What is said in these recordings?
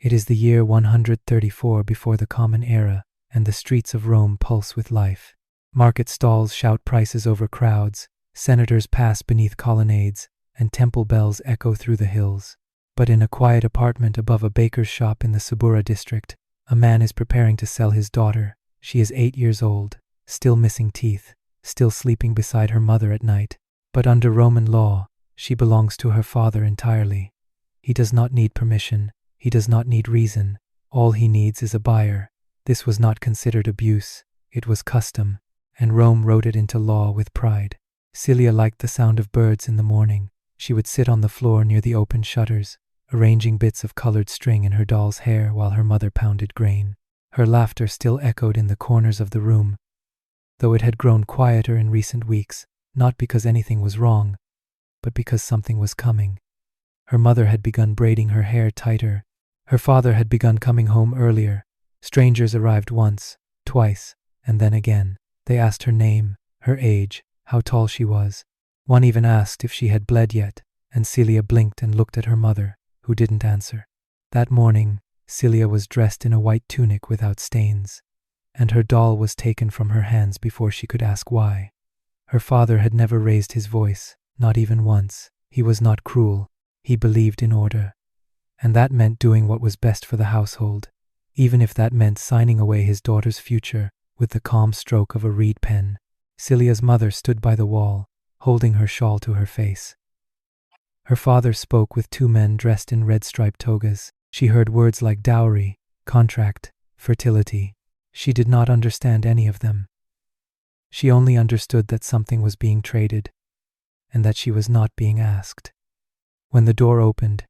It is the year 134 before the Common Era, and the streets of Rome pulse with life. Market stalls shout prices over crowds, senators pass beneath colonnades, and temple bells echo through the hills. But in a quiet apartment above a baker's shop in the Subura district, a man is preparing to sell his daughter. She is 8 years old, still missing teeth, still sleeping beside her mother at night. But under Roman law, she belongs to her father entirely. He does not need permission, he does not need reason, all he needs is a buyer. This was not considered abuse, it was custom, and Rome wrote it into law with pride. Silia liked the sound of birds in the morning. She would sit on the floor near the open shutters, arranging bits of colored string in her doll's hair while her mother pounded grain. Her laughter still echoed in the corners of the room, though it had grown quieter in recent weeks, not because anything was wrong, but because something was coming. Her mother had begun braiding her hair tighter. Her father had begun coming home earlier. Strangers arrived once, twice, and then again. They asked her name, her age, how tall she was. One even asked if she had bled yet, and Silia blinked and looked at her mother, who didn't answer. That morning, Silia was dressed in a white tunic without stains, and her doll was taken from her hands before she could ask why. Her father had never raised his voice, not even once. He was not cruel. He believed in order. And that meant doing what was best for the household, even if that meant signing away his daughter's future with the calm stroke of a reed pen. Silia's mother stood by the wall, holding her shawl to her face. Her father spoke with 2 men dressed in red-striped togas. She heard words like dowry, contract, fertility. She did not understand any of them. She only understood that something was being traded, and that she was not being asked. When the door opened,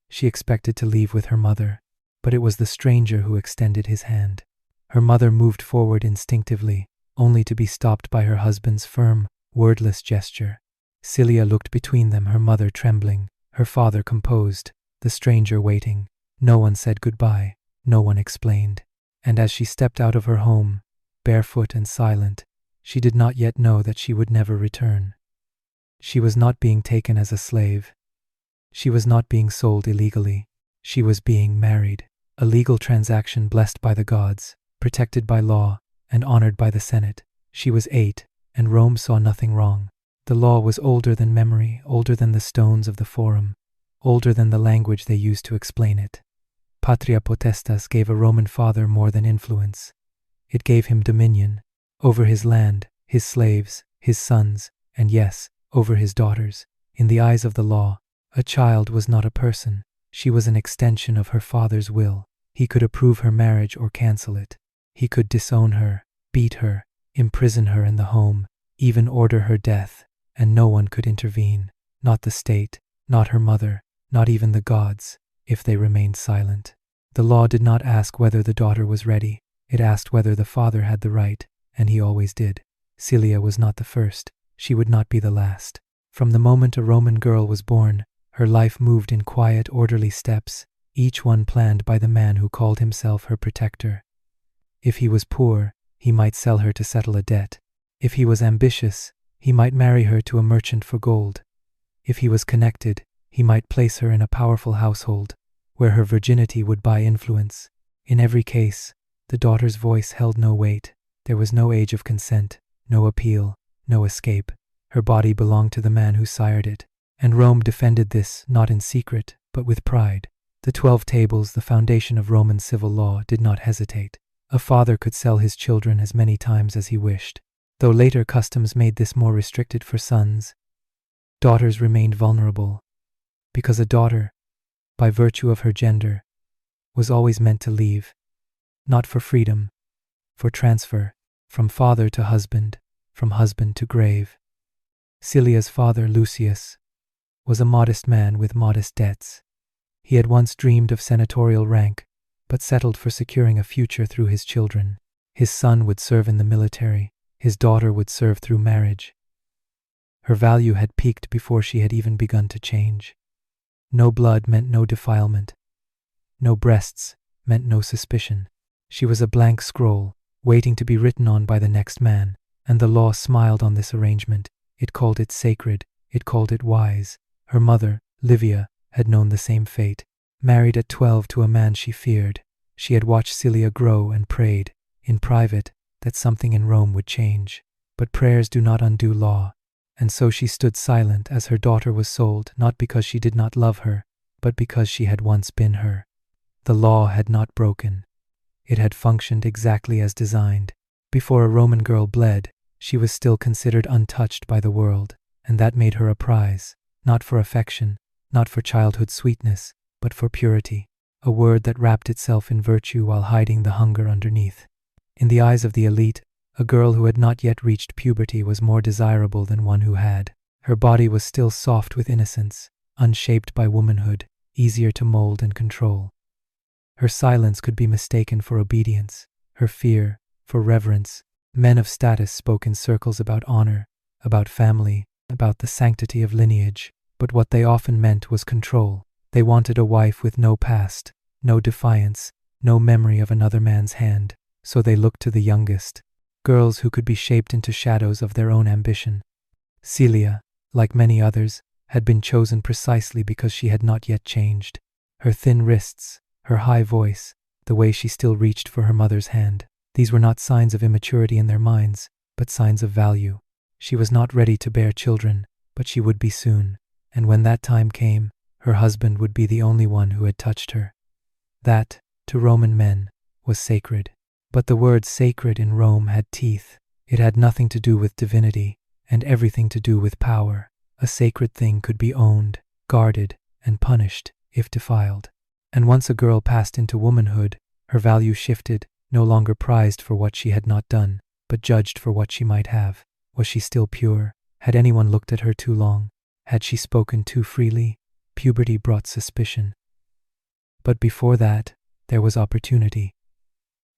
she expected to leave with her mother, but it was the stranger who extended his hand. Her mother moved forward instinctively, only to be stopped by her husband's firm, wordless gesture. Silia looked between them, her mother trembling, her father composed, the stranger waiting. No one said goodbye, no one explained. And as she stepped out of her home, barefoot and silent, she did not yet know that she would never return. She was not being taken as a slave. She was not being sold illegally. She was being married, a legal transaction blessed by the gods, protected by law, and honored by the Senate. She was 8, and Rome saw nothing wrong. The law was older than memory, older than the stones of the Forum, older than the language they used to explain it. Patria potestas gave a Roman father more than influence. It gave him dominion over his land, his slaves, his sons, and yes, over his daughters. In the eyes of the law, a child was not a person. She was an extension of her father's will. He could approve her marriage or cancel it. He could disown her, beat her, imprison her in the home, even order her death, and no one could intervene, not the state, not her mother, not even the gods, if they remained silent. The law did not ask whether the daughter was ready. It asked whether the father had the right, and he always did. Silia was not the first. She would not be the last. From the moment a Roman girl was born, her life moved in quiet, orderly steps, each one planned by the man who called himself her protector. If he was poor, he might sell her to settle a debt. If he was ambitious, he might marry her to a merchant for gold. If he was connected, he might place her in a powerful household, where her virginity would buy influence. In every case, the daughter's voice held no weight. There was no age of consent, no appeal, no escape. Her body belonged to the man who sired it. And Rome defended this, not in secret, but with pride. The 12 tables, the foundation of Roman civil law, did not hesitate. A father could sell his children as many times as he wished. Though later customs made this more restricted for sons, daughters remained vulnerable, because a daughter, by virtue of her gender, was always meant to leave, not for freedom, for transfer, from father to husband, from husband to grave. Silia's father, Lucius, was a modest man with modest debts. He had once dreamed of senatorial rank, but settled for securing a future through his children. His son would serve in the military, his daughter would serve through marriage. Her value had peaked before she had even begun to change. No blood meant no defilement. No breasts meant no suspicion. She was a blank scroll, waiting to be written on by the next man, and the law smiled on this arrangement. It called it sacred, it called it wise. Her mother, Livia, had known the same fate. Married at 12 to a man she feared, she had watched Silia grow and prayed, in private, that something in Rome would change. But prayers do not undo law, and so she stood silent as her daughter was sold, not because she did not love her, but because she had once been her. The law had not broken. It had functioned exactly as designed. Before a Roman girl bled, she was still considered untouched by the world, and that made her a prize, not for affection, not for childhood sweetness, but for purity, a word that wrapped itself in virtue while hiding the hunger underneath. In the eyes of the elite, a girl who had not yet reached puberty was more desirable than one who had. Her body was still soft with innocence, unshaped by womanhood, easier to mold and control. Her silence could be mistaken for obedience, her fear for reverence. Men of status spoke in circles about honor, about family, about the sanctity of lineage, but what they often meant was control. They wanted a wife with no past, no defiance, no memory of another man's hand, so they looked to the youngest, girls who could be shaped into shadows of their own ambition. Silia, like many others, had been chosen precisely because she had not yet changed. Her thin wrists, her high voice, the way she still reached for her mother's hand, these were not signs of immaturity in their minds, but signs of value. She was not ready to bear children, but she would be soon, and when that time came, her husband would be the only one who had touched her. That, to Roman men, was sacred. But the word sacred in Rome had teeth. It had nothing to do with divinity, and everything to do with power. A sacred thing could be owned, guarded, and punished if defiled. And once a girl passed into womanhood, her value shifted, no longer prized for what she had not done, but judged for what she might have. Was she still pure? Had anyone looked at her too long? Had she spoken too freely? Puberty brought suspicion. But before that, there was opportunity.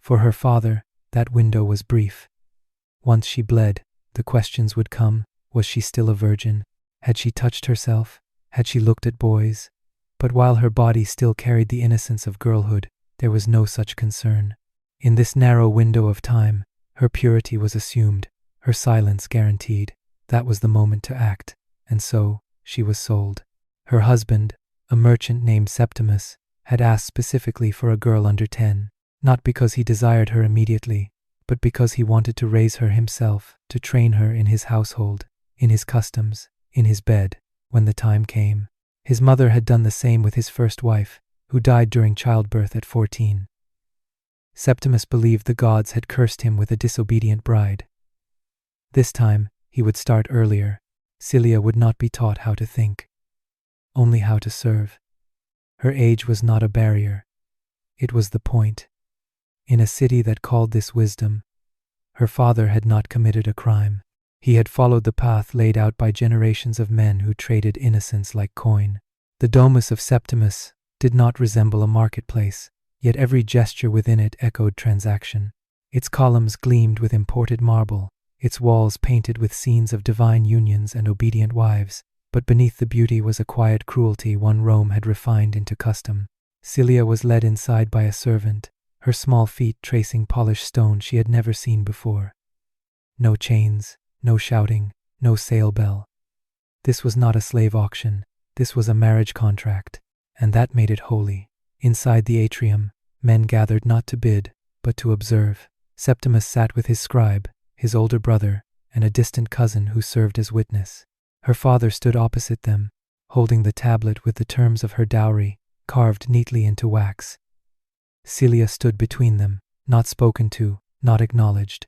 For her father, that window was brief. Once she bled, the questions would come. Was she still a virgin? Had she touched herself? Had she looked at boys? But while her body still carried the innocence of girlhood, there was no such concern. In this narrow window of time, her purity was assumed, her silence guaranteed. That was the moment to act, and so she was sold. Her husband, a merchant named Septimus, had asked specifically for a girl under 10, not because he desired her immediately, but because he wanted to raise her himself, to train her in his household, in his customs, in his bed, when the time came. His mother had done the same with his first wife, who died during childbirth at 14. Septimus believed the gods had cursed him with a disobedient bride. This time, he would start earlier. Silia would not be taught how to think, only how to serve. Her age was not a barrier. It was the point. In a city that called this wisdom, her father had not committed a crime. He had followed the path laid out by generations of men who traded innocence like coin. The domus of Septimus did not resemble a marketplace, yet every gesture within it echoed transaction. Its columns gleamed with imported marble, its walls painted with scenes of divine unions and obedient wives, but beneath the beauty was a quiet cruelty one Rome had refined into custom. Silia was led inside by a servant, her small feet tracing polished stone she had never seen before. No chains, no shouting, no sale bell. This was not a slave auction, this was a marriage contract, and that made it holy. Inside the atrium, men gathered not to bid, but to observe. Septimus sat with his scribe, his older brother, and a distant cousin who served as witness. Her father stood opposite them, holding the tablet with the terms of her dowry, carved neatly into wax. Silia stood between them, not spoken to, not acknowledged.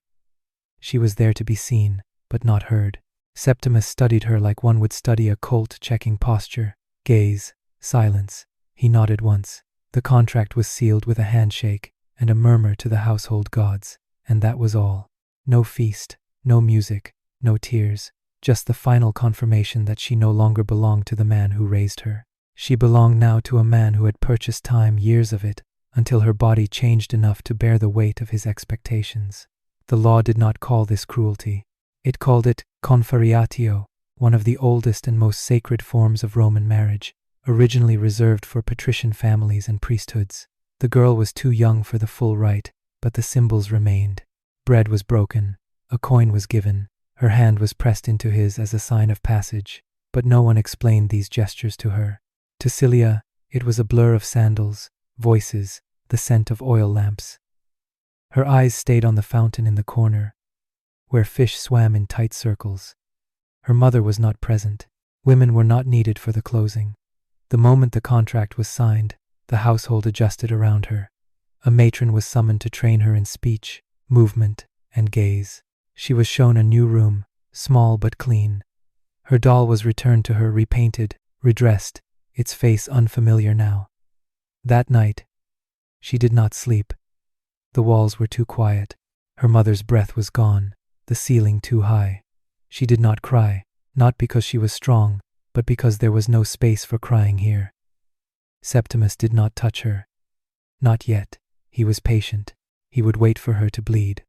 She was there to be seen, but not heard. Septimus studied her like one would study a colt checking posture. Gaze, silence. He nodded once. The contract was sealed with a handshake and a murmur to the household gods, and that was all. No feast, no music, no tears, just the final confirmation that she no longer belonged to the man who raised her. She belonged now to a man who had purchased time, years of it, until her body changed enough to bear the weight of his expectations. The law did not call this cruelty. It called it confariatio, one of the oldest and most sacred forms of Roman marriage, originally reserved for patrician families and priesthoods. The girl was too young for the full rite, but the symbols remained. Bread was broken, a coin was given, her hand was pressed into his as a sign of passage, but no one explained these gestures to her. To Silia, It was a blur of sandals, voices, the scent of oil lamps. Her eyes stayed on the fountain in the corner, where fish swam in tight circles. Her mother was not present. Women were not needed for the closing. The moment the contract was signed, the household adjusted around her. A matron was summoned to train her in speech, movement, and gaze. She was shown a new room, small but clean. Her doll was returned to her repainted, redressed, its face unfamiliar now. That night, she did not sleep. The walls were too quiet. Her mother's breath was gone, the ceiling too high. She did not cry, not because she was strong, but because there was no space for crying here. Septimus did not touch her. Not yet. He was patient. He would wait for her to bleed.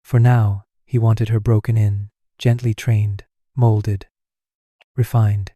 For now, he wanted her broken in, gently trained, molded, refined.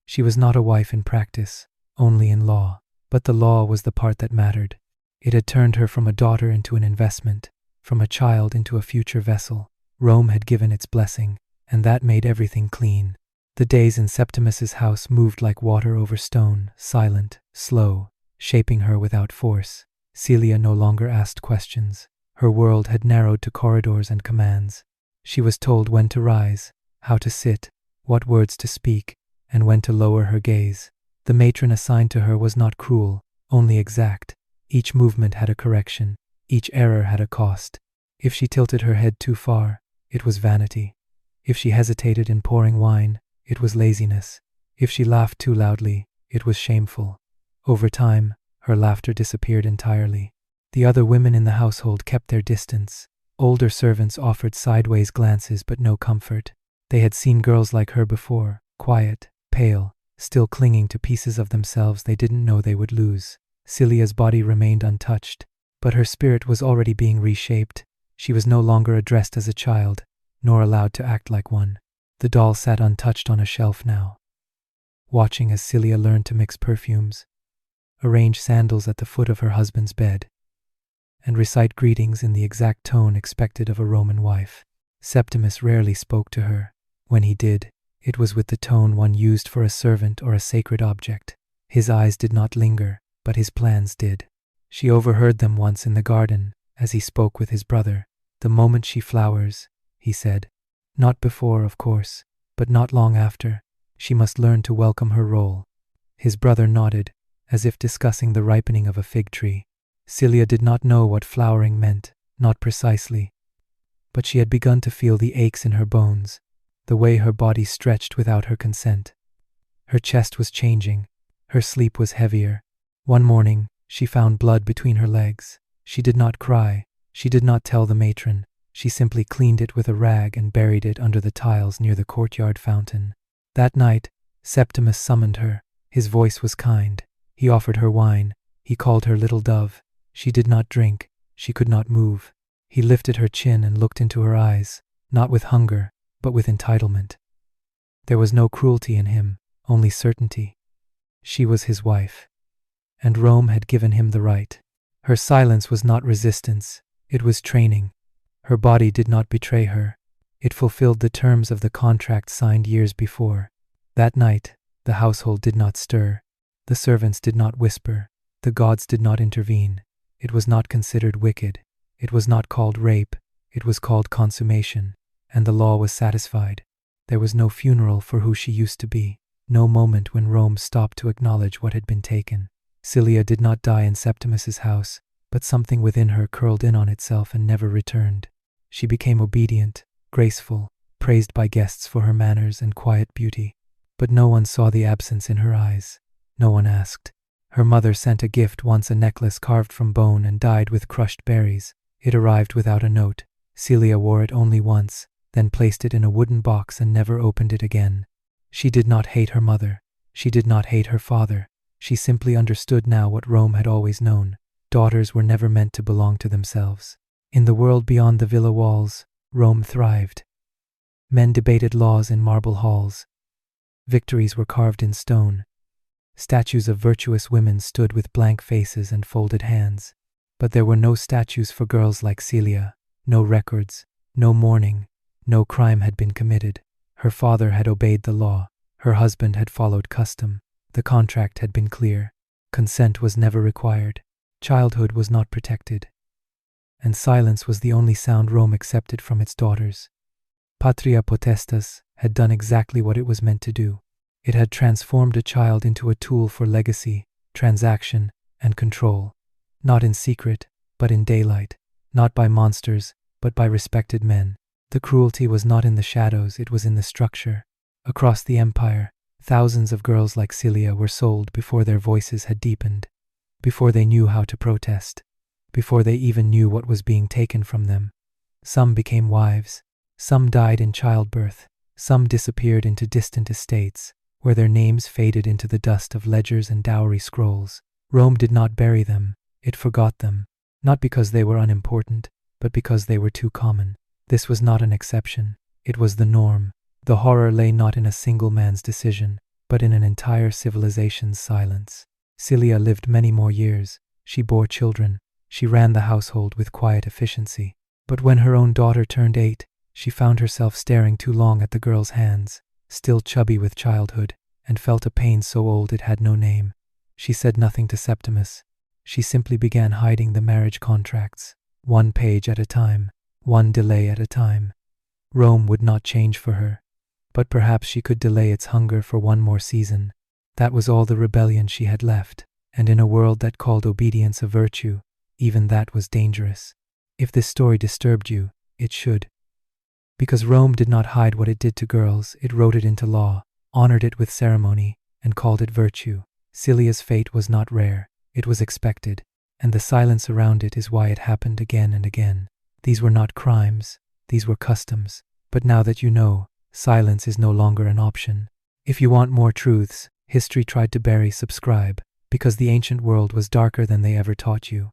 She was not a wife in practice, only in law, but the law was the part that mattered. It had turned her from a daughter into an investment, from a child into a future vessel. Rome had given its blessing, and that made everything clean. The days in Septimus's house moved like water over stone, silent, slow, shaping her without force. Silia no longer asked questions. Her world had narrowed to corridors and commands. She was told when to rise, how to sit, what words to speak, and when to lower her gaze. The matron assigned to her was not cruel, only exact. Each movement had a correction. Each error had a cost. If she tilted her head too far, it was vanity. If she hesitated in pouring wine, it was laziness. If she laughed too loudly, it was shameful. Over time, her laughter disappeared entirely. The other women in the household kept their distance. Older servants offered sideways glances but no comfort. They had seen girls like her before, quiet, pale, still clinging to pieces of themselves they didn't know they would lose. Silia's body remained untouched, but her spirit was already being reshaped. She was no longer addressed as a child, nor allowed to act like one. The doll sat untouched on a shelf now, watching as Silia learned to mix perfumes, arrange sandals at the foot of her husband's bed, and recite greetings in the exact tone expected of a Roman wife. Septimus rarely spoke to her. When he did, it was with the tone one used for a servant or a sacred object. His eyes did not linger, but his plans did. She overheard them once in the garden, as he spoke with his brother. "The moment she flowers," he said. "Not before, of course, but not long after. She must learn to welcome her role." His brother nodded, as if discussing the ripening of a fig tree. Silia did not know what flowering meant, not precisely. But she had begun to feel the aches in her bones, the way her body stretched without her consent. Her chest was changing. Her sleep was heavier. One morning, she found blood between her legs. She did not cry. She did not tell the matron. She simply cleaned it with a rag and buried it under the tiles near the courtyard fountain. That night, Septimus summoned her. His voice was kind. He offered her wine. He called her little dove. She did not drink. She could not move. He lifted her chin and looked into her eyes, not with hunger, but with entitlement. There was no cruelty in him, only certainty. She was his wife, and Rome had given him the right. Her silence was not resistance, it was training. Her body did not betray her. It fulfilled the terms of the contract signed years before. That night, the household did not stir. The servants did not whisper. The gods did not intervene. It was not considered wicked. It was not called rape. It was called consummation. And the law was satisfied. There was no funeral for who she used to be. No moment when Rome stopped to acknowledge what had been taken. Silia did not die in Septimus's house, but something within her curled in on itself and never returned. She became obedient, graceful, praised by guests for her manners and quiet beauty. But no one saw the absence in her eyes. No one asked. Her mother sent a gift once, a necklace carved from bone and dyed with crushed berries. It arrived without a note. Silia wore it only once, then placed it in a wooden box and never opened it again. She did not hate her mother. She did not hate her father. She simply understood now what Rome had always known. Daughters were never meant to belong to themselves. In the world beyond the villa walls, Rome thrived. Men debated laws in marble halls. Victories were carved in stone. Statues of virtuous women stood with blank faces and folded hands. But there were no statues for girls like Silia, no records, no mourning, no crime had been committed. Her father had obeyed the law. Her husband had followed custom. The contract had been clear. Consent was never required. Childhood was not protected. And silence was the only sound Rome accepted from its daughters. Patria potestas had done exactly what it was meant to do. It had transformed a child into a tool for legacy, transaction, and control. Not in secret, but in daylight. Not by monsters, but by respected men. The cruelty was not in the shadows, it was in the structure. Across the empire, thousands of girls like Silia were sold before their voices had deepened, before they knew how to protest, before they even knew what was being taken from them. Some became wives, some died in childbirth, some disappeared into distant estates, where their names faded into the dust of ledgers and dowry scrolls. Rome did not bury them, it forgot them, not because they were unimportant, but because they were too common. This was not an exception, it was the norm. The horror lay not in a single man's decision, but in an entire civilization's silence. Silia lived many more years, she bore children, she ran the household with quiet efficiency. But when her own daughter turned 8, she found herself staring too long at the girl's hands, still chubby with childhood, and felt a pain so old it had no name. She said nothing to Septimus. She simply began hiding the marriage contracts, one page at a time, one delay at a time. Rome would not change for her, but perhaps she could delay its hunger for one more season. That was all the rebellion she had left, and in a world that called obedience a virtue, even that was dangerous. If this story disturbed you, it should. Because Rome did not hide what it did to girls, it wrote it into law, honored it with ceremony, and called it virtue. Silia's fate was not rare, it was expected, and the silence around it is why it happened again and again. These were not crimes, these were customs. But now that you know, silence is no longer an option. If you want more truths, history tried to bury, subscribe, because the ancient world was darker than they ever taught you.